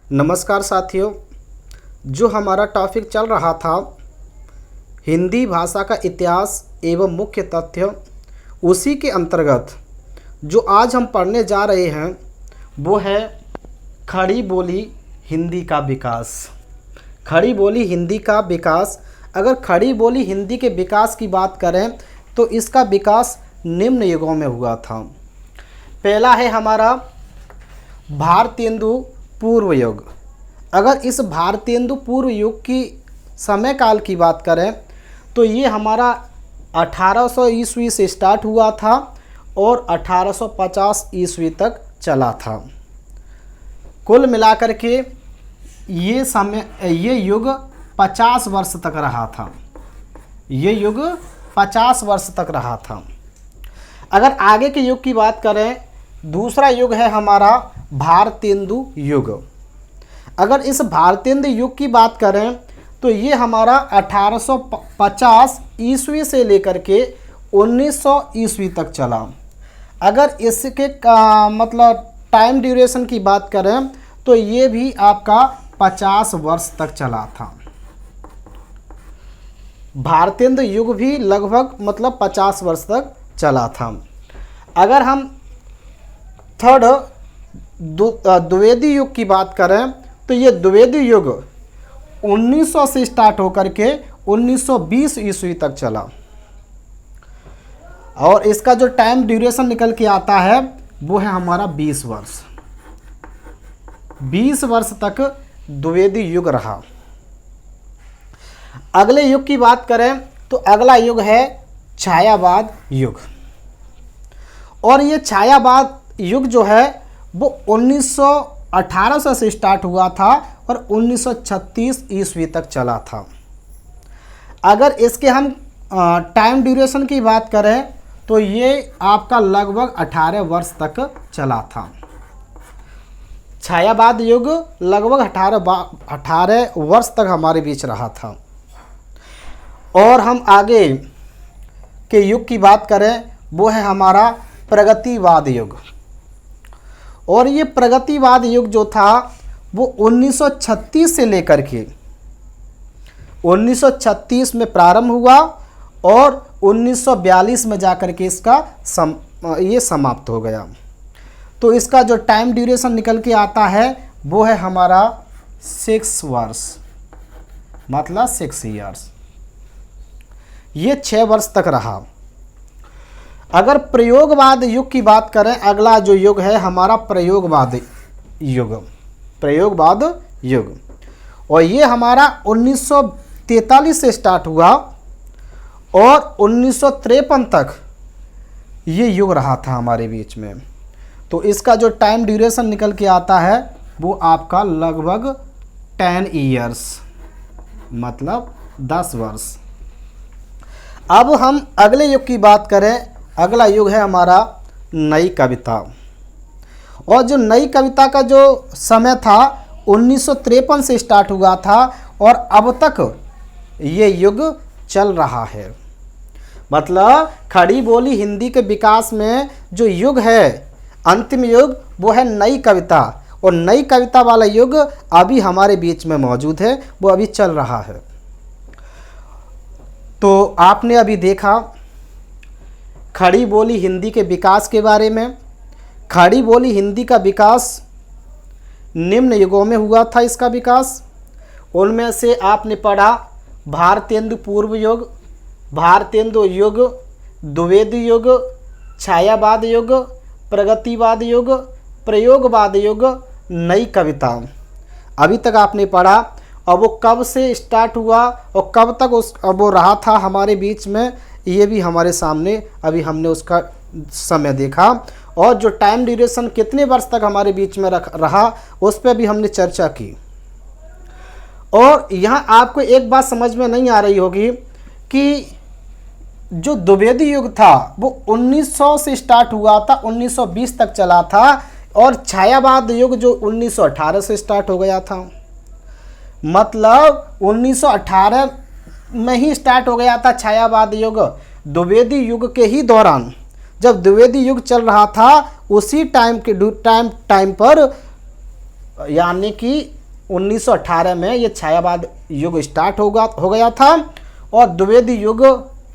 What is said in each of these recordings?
नमस्कार साथियों, जो हमारा टॉपिक चल रहा था हिंदी भाषा का इतिहास एवं मुख्य तथ्य, उसी के अंतर्गत जो आज हम पढ़ने जा रहे हैं वो है खड़ी बोली हिंदी का विकास। खड़ी बोली हिंदी का विकास। अगर खड़ी बोली हिंदी के विकास की बात करें तो इसका विकास निम्न युगों में हुआ था। पहला है हमारा भारतेंदु पूर्व युग। अगर इस भारतेंदु पूर्व युग की समय काल की बात करें तो ये हमारा 1800 ईस्वी से स्टार्ट हुआ था और 1850 ईस्वी तक चला था। कुल मिलाकर के ये युग 50 वर्ष तक रहा था। ये युग 50 वर्ष तक रहा था। अगर आगे के युग की बात करें, दूसरा युग है हमारा भारतेंदु युग। अगर इस भारतेंदु युग की बात करें तो ये हमारा 1850 ईस्वी से लेकर के 1900 ईस्वी तक चला। अगर इसके मतलब टाइम ड्यूरेशन की बात करें तो ये भी आपका 50 वर्ष तक चला था। भारतेंदु युग भी लगभग मतलब 50 वर्ष तक चला था। अगर हम थर्ड द्विवेदी युग की बात करें तो ये द्विवेदी युग 1900 से स्टार्ट होकर के 1920 ईस्वी तक चला और इसका जो टाइम ड्यूरेशन निकल के आता है वो है हमारा 20 वर्ष। 20 वर्ष तक द्विवेदी युग रहा। अगले युग की बात करें तो अगला युग है छायावाद युग। और ये छायावाद युग जो है वो 1800 से स्टार्ट हुआ था और 1936 ईस्वी तक चला था। अगर इसके हम टाइम ड्यूरेशन की बात करें तो ये आपका लगभग 18 वर्ष तक चला था। छायावाद युग लगभग 18 वर्ष तक हमारे बीच रहा था। और हम आगे के युग की बात करें वो है हमारा प्रगतिवाद युग। और ये प्रगतिवाद युग जो था वो 1936 से लेकर के 1936 में प्रारंभ हुआ और 1942 में जाकर के इसका ये समाप्त हो गया। तो इसका जो टाइम ड्यूरेशन निकल के आता है वो है हमारा 6 वर्ष, मतलब 6 ईयर्स। ये 6 वर्ष तक रहा। अगर प्रयोगवाद युग की बात करें, अगला जो युग है हमारा प्रयोगवाद युग। प्रयोगवाद युग और ये हमारा 1943 से स्टार्ट हुआ और 1953 तक ये युग रहा था हमारे बीच में। तो इसका जो टाइम ड्यूरेशन निकल के आता है वो आपका लगभग 10 ईयर्स, मतलब 10 वर्ष। अब हम अगले युग की बात करें, अगला युग है हमारा नई कविता। और जो नई कविता का जो समय था 1953 से स्टार्ट हुआ था और अब तक ये युग चल रहा है। मतलब खड़ी बोली हिंदी के विकास में जो युग है, अंतिम युग, वो है नई कविता। और नई कविता वाला युग अभी हमारे बीच में मौजूद है, वो अभी चल रहा है। तो आपने अभी देखा खड़ी बोली हिंदी के विकास के बारे में। खड़ी बोली हिंदी का विकास निम्न युगों में हुआ था। इसका विकास उनमें से आपने पढ़ा भारतेंदु पूर्व युग, भारतेंदु युग, द्विवेदी युग, छायावाद युग, प्रगतिवाद युग, प्रयोगवाद युग, नई कविता। अभी तक आपने पढ़ा। अब वो कब से स्टार्ट हुआ और कब तक वो रहा था हमारे बीच में, ये भी हमारे सामने अभी हमने उसका समय देखा। और जो टाइम ड्यूरेशन कितने वर्ष तक हमारे बीच में रहा उस पर भी हमने चर्चा की। और यहाँ आपको एक बात समझ में नहीं आ रही होगी कि जो द्विवेदी युग था वो 1900 से स्टार्ट हुआ था, 1920 तक चला था। और छायावाद युग जो 1918 से स्टार्ट हो गया था, मतलब 1918 में ही स्टार्ट हो गया था छायावाद युग। द्विवेदी युग के ही दौरान जब द्विवेदी युग चल रहा था उसी टाइम पर यानी कि 1918 में ये छायावाद युग स्टार्ट हो गया था और द्विवेदी युग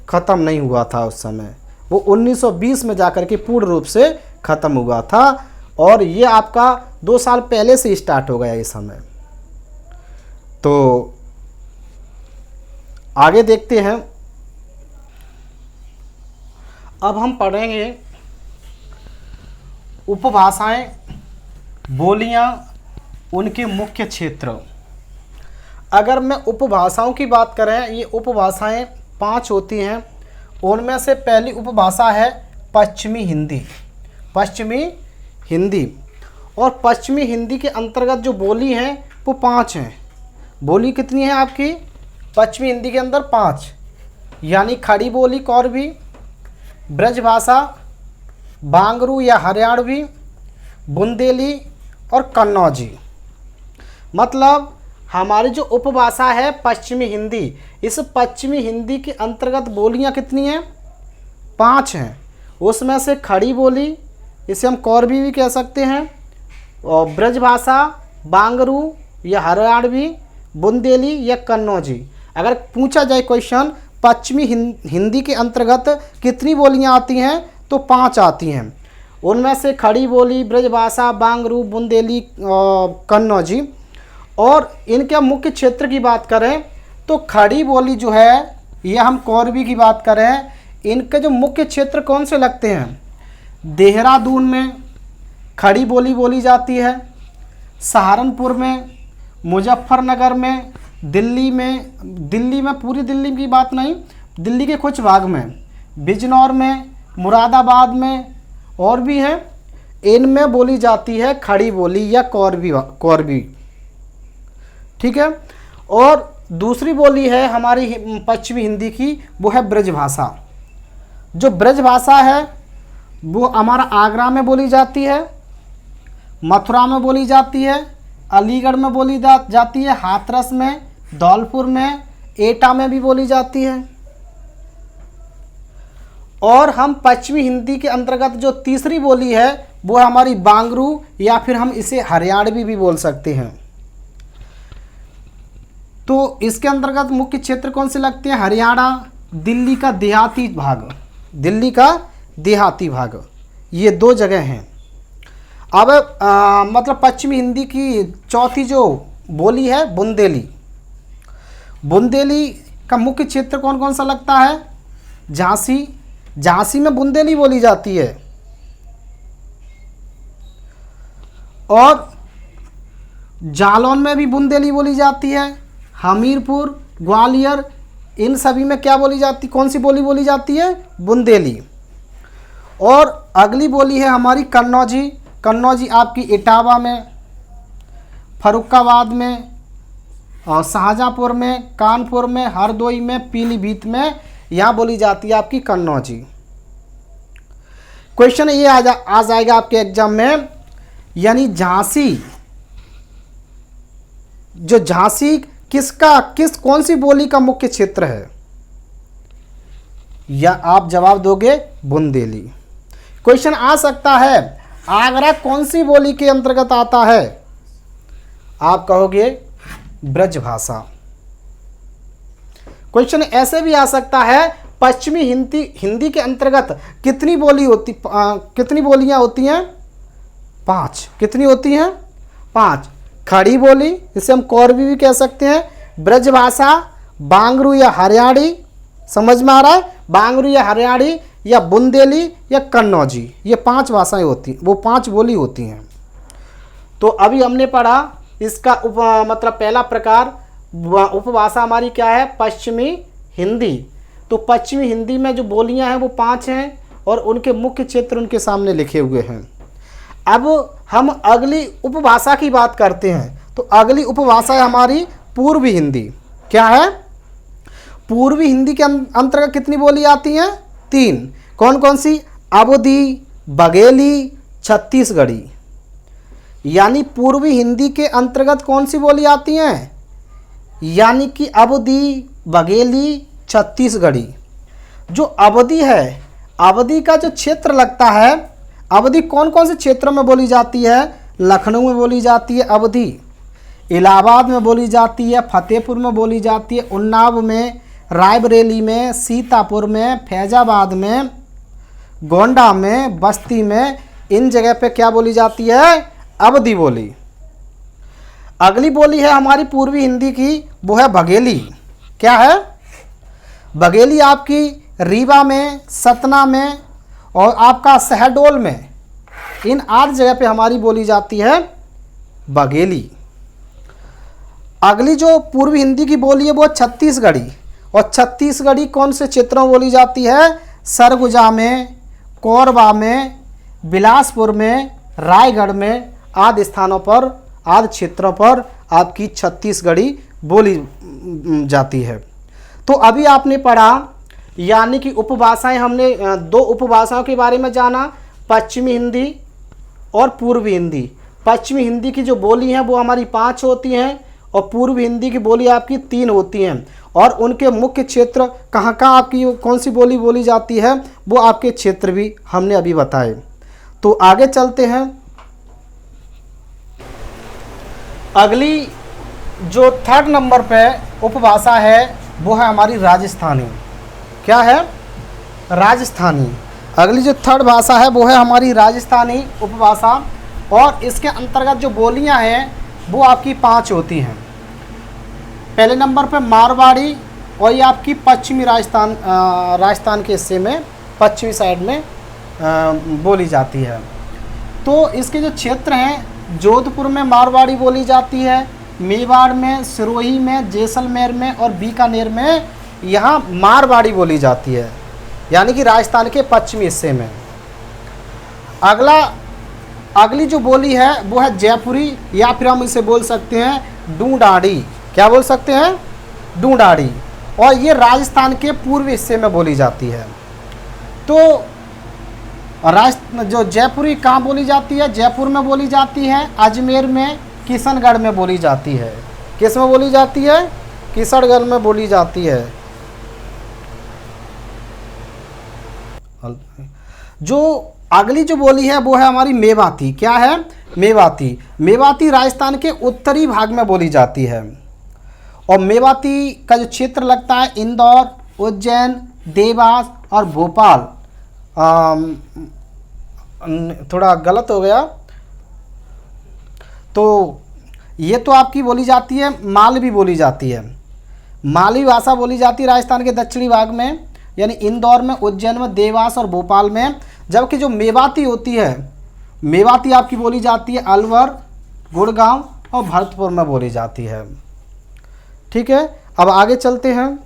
ख़त्म नहीं हुआ था उस समय। वो 1920 में जाकर के पूर्ण रूप से ख़त्म हुआ था और ये आपका 2 साल पहले से स्टार्ट हो गया इस समय। तो आगे देखते हैं। अब हम पढ़ेंगे उपभाषाएं, बोलियां, उनके मुख्य क्षेत्र। अगर मैं उपभाषाओं की बात करें, ये उपभाषाएं 5 होती हैं। उनमें से पहली उपभाषा है पश्चिमी हिंदी। पश्चिमी हिंदी, और पश्चिमी हिंदी के अंतर्गत जो बोली हैं वो 5 हैं। बोली कितनी है आपकी पश्चिमी हिंदी के अंदर? 5, यानी खड़ी बोली कौरवी, ब्रजभाषा, बांगरू या हरियाणवी, बुंदेली और कन्नौजी। मतलब हमारी जो उपभाषा है पश्चिमी हिंदी, इस पश्चिमी हिंदी के अंतर्गत बोलियां कितनी हैं? 5 हैं। उसमें से खड़ी बोली, इसे हम कौरवी भी कह सकते हैं, और ब्रजभाषा, बांगरू या हरियाणवी, बुंदेली या कन्नौजी। अगर पूछा जाए क्वेश्चन पश्चिमी हिंदी के अंतर्गत कितनी बोलियां आती हैं, तो 5 आती हैं। उनमें से खड़ी बोली, ब्रजभाषा, बांगरू, बुंदेली, कन्नौजी। और इनके मुख्य क्षेत्र की बात करें तो खड़ी बोली जो है, यह हम कौरवी की बात करें, इनके जो मुख्य क्षेत्र कौन से लगते हैं? देहरादून में खड़ी बोली बोली जाती है, सहारनपुर में, मुजफ्फरनगर में, दिल्ली में पूरी दिल्ली की बात नहीं, दिल्ली के कुछ भाग में, बिजनौर में, मुरादाबाद में और भी हैं, इनमें बोली जाती है खड़ी बोली या कौरवी। ठीक है। और दूसरी बोली है हमारी पश्चिमी हिंदी की, वो है ब्रजभाषा। जो ब्रजभाषा है वो हमारा आगरा में बोली जाती है, मथुरा में बोली जाती है, अलीगढ़ में बोली जाती है, हाथरस में, धौलपुर में, एटा में भी बोली जाती है। और हम पश्चिमी हिंदी के अंतर्गत जो तीसरी बोली है वो हमारी बांगरू, या फिर हम इसे हरियाणवी भी बोल सकते हैं। तो इसके अंतर्गत मुख्य क्षेत्र कौन से लगते हैं? हरियाणा, दिल्ली का देहाती भाग, ये 2 जगह हैं। अब मतलब पश्चिमी हिंदी की चौथी जो बोली है बुंदेली। बुंदेली का मुख्य क्षेत्र कौन कौन सा लगता है? झांसी में बुंदेली बोली जाती है, और जालौन में भी बुंदेली बोली जाती है, हमीरपुर, ग्वालियर, इन सभी में क्या बोली जाती, कौन सी बोली बोली जाती है? बुंदेली। और अगली बोली है हमारी कन्नौजी। कन्नौजी आपकी इटावा में, फर्रुखाबाद में, और शाहजहाँपुर में, कानपुर में, हरदोई में, पीलीभीत में, यहाँ बोली जाती है आपकी कन्नौजी। क्वेश्चन ये आ जाएगा आपके एग्जाम में, यानी झांसी कौन सी बोली का मुख्य क्षेत्र है? या आप जवाब दोगे बुंदेली। क्वेश्चन आ सकता है आगरा कौन सी बोली के अंतर्गत आता है? आप कहोगे ब्रजभाषा। क्वेश्चन ऐसे भी आ सकता है पश्चिमी हिंदी के अंतर्गत कितनी बोलियां होती हैं? 5। कितनी होती हैं? 5। खड़ी बोली, इसे हम कौरवी भी कह सकते हैं, ब्रजभाषा, बांगरू या हरियाणी, समझ में आ रहा है? बांगरू या हरियाणी, या बुंदेली या कन्नौजी, ये 5 भाषाएं होती, वो 5 बोली होती हैं। तो अभी हमने पढ़ा इसका मतलब पहला प्रकार उपभाषा हमारी क्या है? पश्चिमी हिंदी। तो पश्चिमी हिंदी में जो बोलियां हैं वो 5 हैं और उनके मुख्य क्षेत्र उनके सामने लिखे हुए हैं। अब हम अगली उपभाषा की बात करते हैं। तो अगली उपभाषा है हमारी पूर्वी हिंदी। क्या है? पूर्वी हिंदी के अंतर्गत कितनी बोली आती हैं? 3। कौन कौन सी? अवधी, बघेली, छत्तीसगढ़ी। यानी पूर्वी हिंदी के अंतर्गत कौन सी बोली आती हैं? यानी कि अवधी, बघेली, छत्तीसगढ़ी। जो अवधी है, अवधी का जो क्षेत्र लगता है, अवधी कौन कौन से क्षेत्रों में बोली जाती है? लखनऊ में बोली जाती है अवधी, इलाहाबाद में बोली जाती है, फतेहपुर में बोली जाती है, उन्नाव में, रायबरेली में, सीतापुर में, फैजाबाद में, गोंडा में, बस्ती में, इन जगह पे क्या बोली जाती है? अवधी बोली। अगली बोली है हमारी पूर्वी हिंदी की, वो है बघेली। क्या है? बघेली आपकी रीवा में, सतना में और आपका शहडोल में, इन 8 जगह पे हमारी बोली जाती है बघेली। अगली जो पूर्वी हिंदी की बोली है वो छत्तीसगढ़ी, और छत्तीसगढ़ी कौन से क्षेत्रों में बोली जाती है? सरगुजा में, कोरबा में, बिलासपुर में, रायगढ़ में, आदि स्थानों पर, आदि क्षेत्रों पर आपकी छत्तीसगढ़ी बोली जाती है। तो अभी आपने पढ़ा, यानी कि उपभाषाएं, हमने 2 उपभाषाओं के बारे में जाना, पश्चिमी हिंदी और पूर्वी हिंदी। पश्चिमी हिंदी की जो बोली है वो हमारी 5 होती हैं और पूर्वी हिंदी की बोली आपकी 3 होती हैं, और उनके मुख्य क्षेत्र कहाँ कहाँ आपकी कौन सी बोली बोली जाती है वो आपके क्षेत्र भी हमने अभी बताए। तो आगे चलते हैं। अगली जो 3rd नंबर पे उपभाषा है वो है हमारी राजस्थानी। क्या है? राजस्थानी। अगली जो 3rd भाषा है वो है हमारी राजस्थानी उपभाषा, और इसके अंतर्गत जो बोलियां हैं वो आपकी 5 होती हैं। पहले नंबर पे मारवाड़ी, और ये आपकी पश्चिमी राजस्थान के हिस्से में, पश्चिमी साइड में बोली जाती है। तो इसके जो क्षेत्र हैं, जोधपुर में मारवाड़ी बोली जाती है, मेवाड़ में, सिरोही में, जैसलमेर में और बीकानेर में यहाँ मारवाड़ी बोली जाती है, यानी कि राजस्थान के पश्चिमी हिस्से में। अगली जो बोली है वो है जयपुरी, या फिर हम इसे बोल सकते हैं ढूंढाड़ी। क्या बोल सकते हैं? ढूंढाड़ी। और ये राजस्थान के पूर्वी हिस्से में बोली जाती है। तो जो जयपुरी कहाँ बोली जाती है? जयपुर में बोली जाती है, अजमेर में, किशनगढ़ में बोली जाती है। किस में बोली जाती है? किशनगढ़ में बोली जाती है। जो अगली जो बोली है वो है हमारी मेवाती। क्या है? मेवाती। मेवाती राजस्थान के उत्तरी भाग में बोली जाती है, और मेवाती का जो क्षेत्र लगता है इंदौर, उज्जैन, देवास और भोपाल। थोड़ा गलत हो गया, तो ये तो आपकी बोली जाती है, मालवी बोली जाती है। मालवी भाषा बोली जाती है राजस्थान के दक्षिणी भाग में, यानी इंदौर में, उज्जैन में, देवास और भोपाल में। जबकि जो मेवाती होती है, मेवाती आपकी बोली जाती है अलवर, गुड़गांव और भरतपुर में बोली जाती है। ठीक है, अब आगे चलते हैं।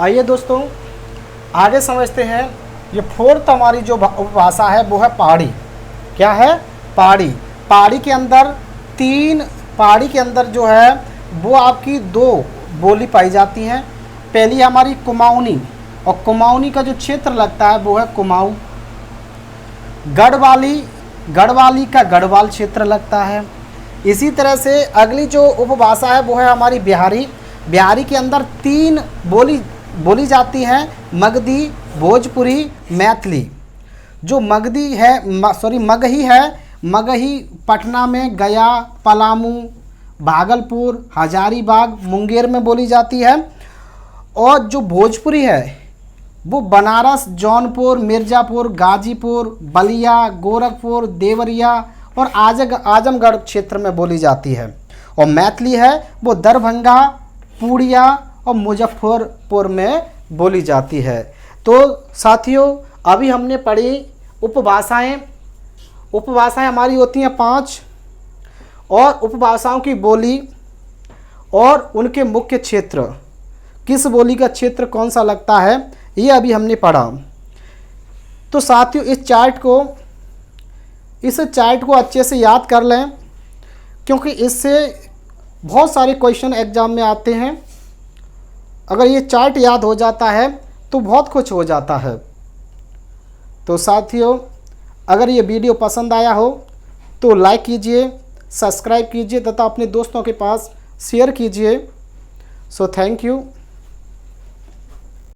आइए दोस्तों आगे समझते हैं। ये 4th हमारी जो उपभाषा है वो है पहाड़ी। क्या है? पहाड़ी। पहाड़ी के अंदर जो है वो आपकी 2 बोली पाई जाती हैं। पहली हमारी कुमाऊनी, और कुमाऊनी का जो क्षेत्र लगता है वो है कुमाऊं। गढ़वाली का गढ़वाल क्षेत्र लगता है। इसी तरह से अगली जो उपभाषा है वो है हमारी बिहारी। बिहारी के अंदर 3 बोली जाती हैं, मगधी, भोजपुरी, मैथिली। जो मगही है, मगही पटना में, गया, पलामू, भागलपुर, हजारीबाग, मुंगेर में बोली जाती है। और जो भोजपुरी है वो बनारस, जौनपुर, मिर्ज़ापुर, गाजीपुर, बलिया, गोरखपुर, देवरिया और आजमगढ़ क्षेत्र में बोली जाती है। और मैथिली है वो दरभंगा, पूर्णिया और मुजफ्फरपुर में बोली जाती है। तो साथियों अभी हमने पढ़ी उपभाषाएं हमारी होती हैं 5, और उपभाषाओं की बोली और उनके मुख्य क्षेत्र, किस बोली का क्षेत्र कौन सा लगता है, ये अभी हमने पढ़ा। तो साथियों इस चार्ट को अच्छे से याद कर लें, क्योंकि इससे बहुत सारे क्वेश्चन एग्जाम में आते हैं। अगर ये चार्ट याद हो जाता है तो बहुत कुछ हो जाता है। तो साथियों अगर ये वीडियो पसंद आया हो तो लाइक कीजिए, सब्सक्राइब कीजिए तथा अपने दोस्तों के पास शेयर कीजिए। So thank you.